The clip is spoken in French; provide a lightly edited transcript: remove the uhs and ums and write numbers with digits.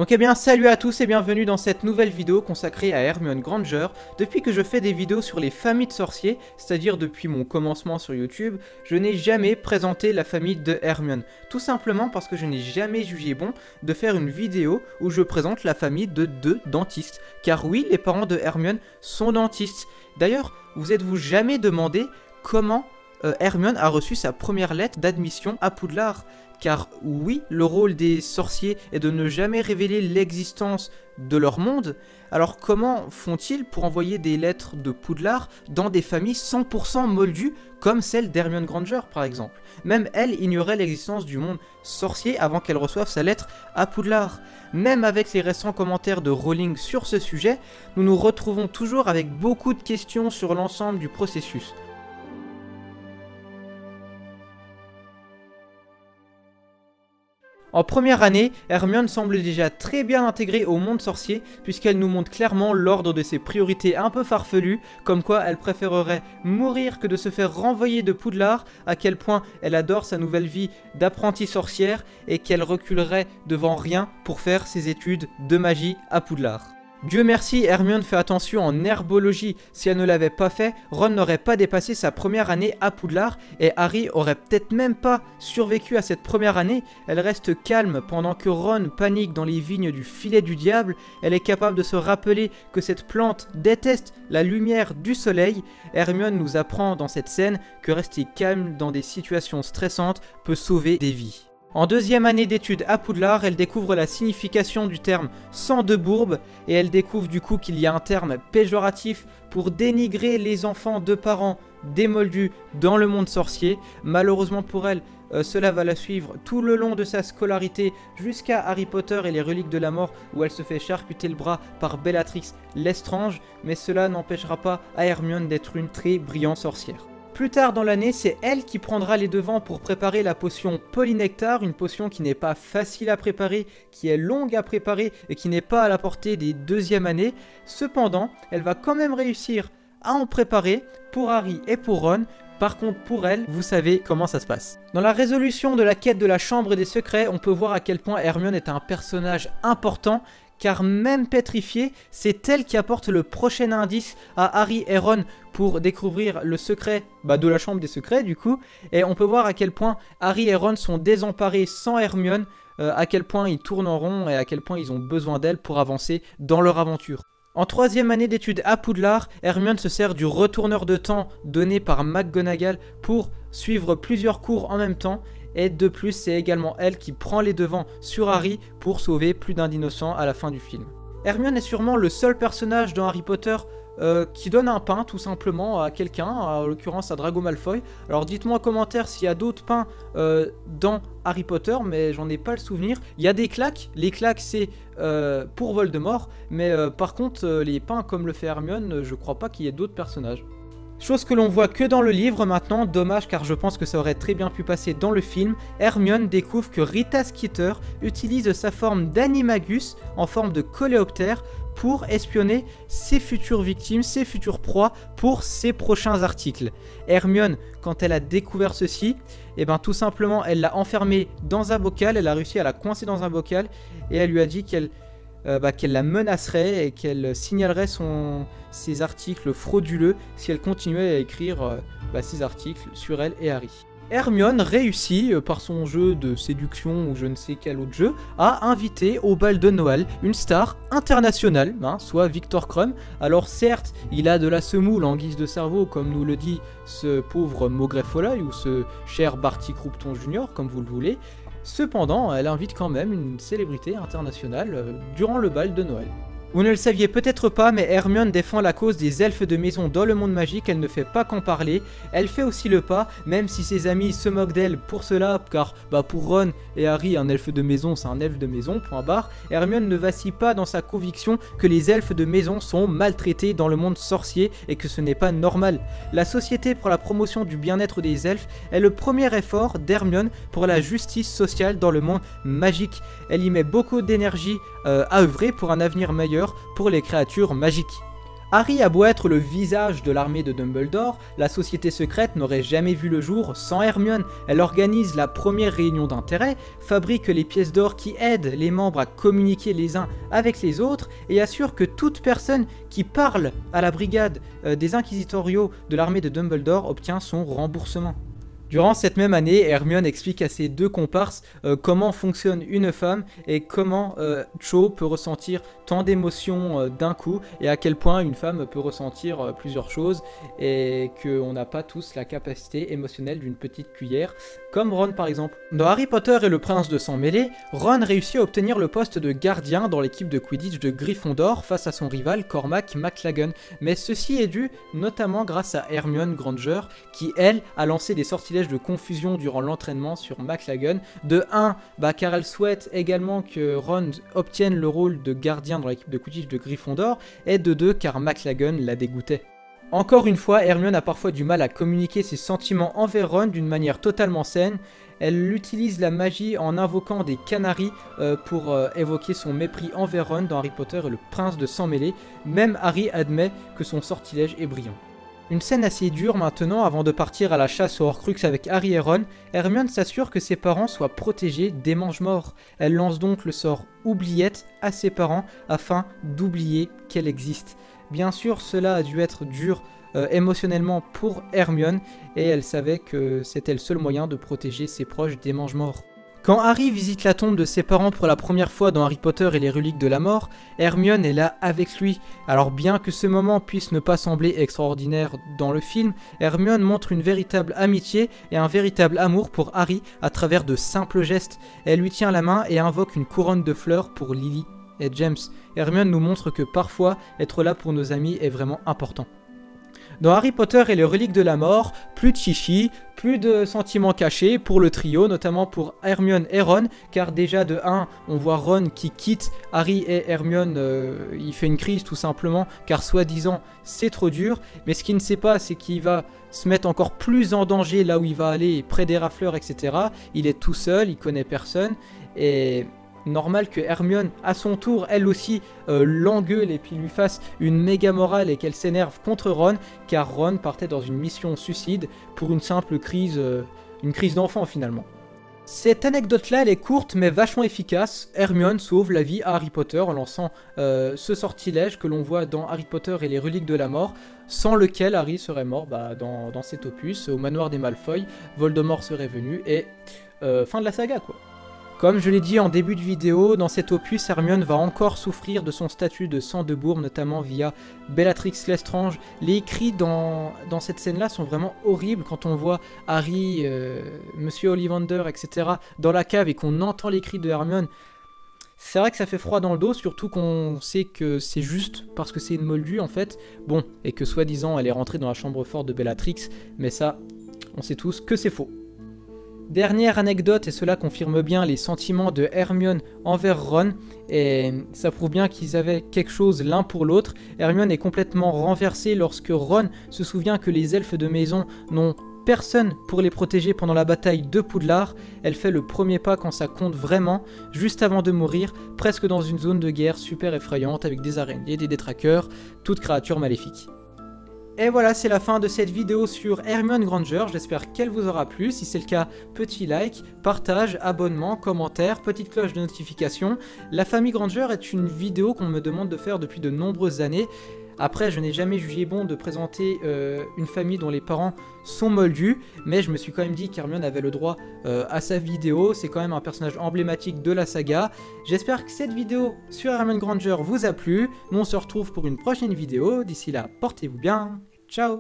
Donc eh bien salut à tous et bienvenue dans cette nouvelle vidéo consacrée à Hermione Granger. Depuis que je fais des vidéos sur les familles de sorciers, c'est-à-dire depuis mon commencement sur YouTube, je n'ai jamais présenté la famille de Hermione. Tout simplement parce que je n'ai jamais jugé bon de faire une vidéo où je présente la famille de deux dentistes. Car oui, les parents de Hermione sont dentistes. D'ailleurs, vous êtes-vous jamais demandé comment Hermione a reçu sa première lettre d'admission à Poudlard? Car oui, le rôle des sorciers est de ne jamais révéler l'existence de leur monde. Alors comment font-ils pour envoyer des lettres de Poudlard dans des familles 100% moldues comme celle d'Hermione Granger par exemple? Même elle ignorait l'existence du monde sorcier avant qu'elle reçoive sa lettre à Poudlard. Même avec les récents commentaires de Rowling sur ce sujet, nous nous retrouvons toujours avec beaucoup de questions sur l'ensemble du processus. En première année, Hermione semble déjà très bien intégrée au monde sorcier puisqu'elle nous montre clairement l'ordre de ses priorités un peu farfelues, comme quoi elle préférerait mourir que de se faire renvoyer de Poudlard, à quel point elle adore sa nouvelle vie d'apprentie sorcière et qu'elle reculerait devant rien pour faire ses études de magie à Poudlard. Dieu merci, Hermione fait attention en herbologie. Si elle ne l'avait pas fait, Ron n'aurait pas dépassé sa première année à Poudlard et Harry aurait peut-être même pas survécu à cette première année. Elle reste calme pendant que Ron panique dans les vignes du filet du diable. Elle est capable de se rappeler que cette plante déteste la lumière du soleil. Hermione nous apprend dans cette scène que rester calme dans des situations stressantes peut sauver des vies. En deuxième année d'études à Poudlard, elle découvre la signification du terme sang de bourbe et elle découvre du coup qu'il y a un terme péjoratif pour dénigrer les enfants de parents démoldus dans le monde sorcier. Malheureusement pour elle, cela va la suivre tout le long de sa scolarité jusqu'à Harry Potter et les reliques de la mort où elle se fait charcuter le bras par Bellatrix Lestrange, mais cela n'empêchera pas à Hermione d'être une très brillante sorcière. Plus tard dans l'année, c'est elle qui prendra les devants pour préparer la potion Polynectar, une potion qui n'est pas facile à préparer, qui est longue à préparer et qui n'est pas à la portée des deuxièmes années. Cependant, elle va quand même réussir à en préparer pour Harry et pour Ron. Par contre, pour elle, vous savez comment ça se passe. Dans la résolution de la quête de la Chambre des Secrets, on peut voir à quel point Hermione est un personnage important. Car même pétrifiée, c'est elle qui apporte le prochain indice à Harry et Ron pour découvrir le secret de la Chambre des Secrets du coup. Et on peut voir à quel point Harry et Ron sont désemparés sans Hermione, à quel point ils tournent en rond et à quel point ils ont besoin d'elle pour avancer dans leur aventure. En troisième année d'études à Poudlard, Hermione se sert du retourneur de temps donné par McGonagall pour suivre plusieurs cours en même temps. Et de plus, c'est également elle qui prend les devants sur Harry pour sauver plus d'un innocent à la fin du film. Hermione est sûrement le seul personnage dans Harry Potter qui donne un pain tout simplement à quelqu'un, en l'occurrence à Drago Malfoy. Alors dites-moi en commentaire s'il y a d'autres pains dans Harry Potter, mais j'en ai pas le souvenir. Il y a des claques, les claques c'est pour Voldemort, mais par contre les pains comme le fait Hermione, je crois pas qu'il y ait d'autres personnages. Chose que l'on voit que dans le livre maintenant, dommage car je pense que ça aurait très bien pu passer dans le film. Hermione découvre que Rita Skeeter utilise sa forme d'Animagus en forme de coléoptère pour espionner ses futures victimes, ses futures proies pour ses prochains articles. Hermione, quand elle a découvert ceci, tout simplement elle l'a enfermée dans un bocal, elle a réussi à la coincer dans un bocal et elle lui a dit qu'elle la menacerait et qu'elle signalerait ses articles frauduleux si elle continuait à écrire ses articles sur elle et Harry. Hermione réussit, par son jeu de séduction ou je ne sais quel autre jeu, à inviter au bal de Noël une star internationale, soit Viktor Krum. Alors certes, il a de la semoule en guise de cerveau, comme nous le dit ce pauvre Maugrey Folloy ou ce cher Barty Croupton Jr, comme vous le voulez. Cependant, elle invite quand même une célébrité internationale durant le bal de Noël. Vous ne le saviez peut-être pas, mais Hermione défend la cause des elfes de maison dans le monde magique, elle ne fait pas qu'en parler, elle fait aussi le pas, même si ses amis se moquent d'elle pour cela, car pour Ron et Harry, un elfe de maison c'est un elfe de maison, point barre. Hermione ne vacille pas dans sa conviction que les elfes de maison sont maltraités dans le monde sorcier et que ce n'est pas normal. La Société pour la promotion du bien-être des elfes est le premier effort d'Hermione pour la justice sociale dans le monde magique. Elle y met beaucoup d'énergie à œuvrer pour un avenir meilleur pour les créatures magiques. Harry a beau être le visage de l'armée de Dumbledore, la société secrète n'aurait jamais vu le jour sans Hermione. Elle organise la première réunion d'intérêt, fabrique les pièces d'or qui aident les membres à communiquer les uns avec les autres et assure que toute personne qui parle à la brigade des inquisitoriaux de l'armée de Dumbledore obtient son remboursement. Durant cette même année, Hermione explique à ses deux comparses comment fonctionne une femme et comment Cho peut ressentir tant d'émotions d'un coup et à quel point une femme peut ressentir plusieurs choses et qu'on n'a pas tous la capacité émotionnelle d'une petite cuillère, comme Ron par exemple. Dans Harry Potter et le prince de sang mêlé, Ron réussit à obtenir le poste de gardien dans l'équipe de Quidditch de Gryffondor face à son rival Cormac McLaggen, mais ceci est dû notamment grâce à Hermione Granger qui elle a lancé des sortilèges de confusion durant l'entraînement sur McLaggen. De 1, car elle souhaite également que Ron obtienne le rôle de gardien dans l'équipe de Quidditch de Gryffondor, et de 2 car McLaggen la dégoûtait. Encore une fois, Hermione a parfois du mal à communiquer ses sentiments envers Ron d'une manière totalement saine. Elle utilise la magie en invoquant des canaris pour évoquer son mépris envers Ron dans Harry Potter et le prince de sang mêlé. Même Harry admet que son sortilège est brillant. Une scène assez dure maintenant avant de partir à la chasse aux Horcruxes avec Harry et Ron. Hermione s'assure que ses parents soient protégés des mange-morts. Elle lance donc le sort Oubliette à ses parents afin d'oublier qu'elle existe. Bien sûr, cela a dû être dur émotionnellement pour Hermione et elle savait que c'était le seul moyen de protéger ses proches des mange-morts. Quand Harry visite la tombe de ses parents pour la première fois dans Harry Potter et les reliques de la mort, Hermione est là avec lui. Alors bien que ce moment puisse ne pas sembler extraordinaire dans le film, Hermione montre une véritable amitié et un véritable amour pour Harry à travers de simples gestes. Elle lui tient la main et invoque une couronne de fleurs pour Lily et James. Hermione nous montre que parfois, être là pour nos amis est vraiment important. Dans Harry Potter et les reliques de la mort, plus de chichi, plus de sentiments cachés pour le trio, notamment pour Hermione et Ron, car déjà de 1, on voit Ron qui quitte Harry et Hermione, il fait une crise tout simplement, car soi-disant c'est trop dur, mais ce qu'il ne sait pas c'est qu'il va se mettre encore plus en danger là où il va aller, près des rafleurs, etc. Il est tout seul, il connaît personne, et normal que Hermione, à son tour, elle aussi, l'engueule et puis lui fasse une méga morale et qu'elle s'énerve contre Ron, car Ron partait dans une mission suicide pour une simple crise, une crise d'enfant finalement. Cette anecdote-là, elle est courte mais vachement efficace. Hermione sauve la vie à Harry Potter en lançant ce sortilège que l'on voit dans Harry Potter et les reliques de la mort, sans lequel Harry serait mort dans cet opus, au manoir des Malfoy, Voldemort serait venu et fin de la saga quoi. Comme je l'ai dit en début de vidéo, dans cet opus, Hermione va encore souffrir de son statut de sang de bourbe, notamment via Bellatrix Lestrange. Les cris dans cette scène-là sont vraiment horribles quand on voit Harry, Monsieur Ollivander, etc. dans la cave et qu'on entend les cris de Hermione. C'est vrai que ça fait froid dans le dos, surtout qu'on sait que c'est juste parce que c'est une moldue en fait. Bon, et que soi-disant elle est rentrée dans la chambre forte de Bellatrix, mais ça, on sait tous que c'est faux. Dernière anecdote, et cela confirme bien les sentiments de Hermione envers Ron, et ça prouve bien qu'ils avaient quelque chose l'un pour l'autre. Hermione est complètement renversée lorsque Ron se souvient que les elfes de maison n'ont personne pour les protéger pendant la bataille de Poudlard. Elle fait le premier pas quand ça compte vraiment, juste avant de mourir, presque dans une zone de guerre super effrayante avec des araignées, des détraqueurs, toutes créatures maléfiques. Et voilà, c'est la fin de cette vidéo sur Hermione Granger, j'espère qu'elle vous aura plu. Si c'est le cas, petit like, partage, abonnement, commentaire, petite cloche de notification. La famille Granger est une vidéo qu'on me demande de faire depuis de nombreuses années. Après, je n'ai jamais jugé bon de présenter une famille dont les parents sont moldus, mais je me suis quand même dit qu'Hermione avait le droit à sa vidéo. C'est quand même un personnage emblématique de la saga. J'espère que cette vidéo sur Hermione Granger vous a plu. Nous on se retrouve pour une prochaine vidéo. D'ici là, portez-vous bien. Ciao!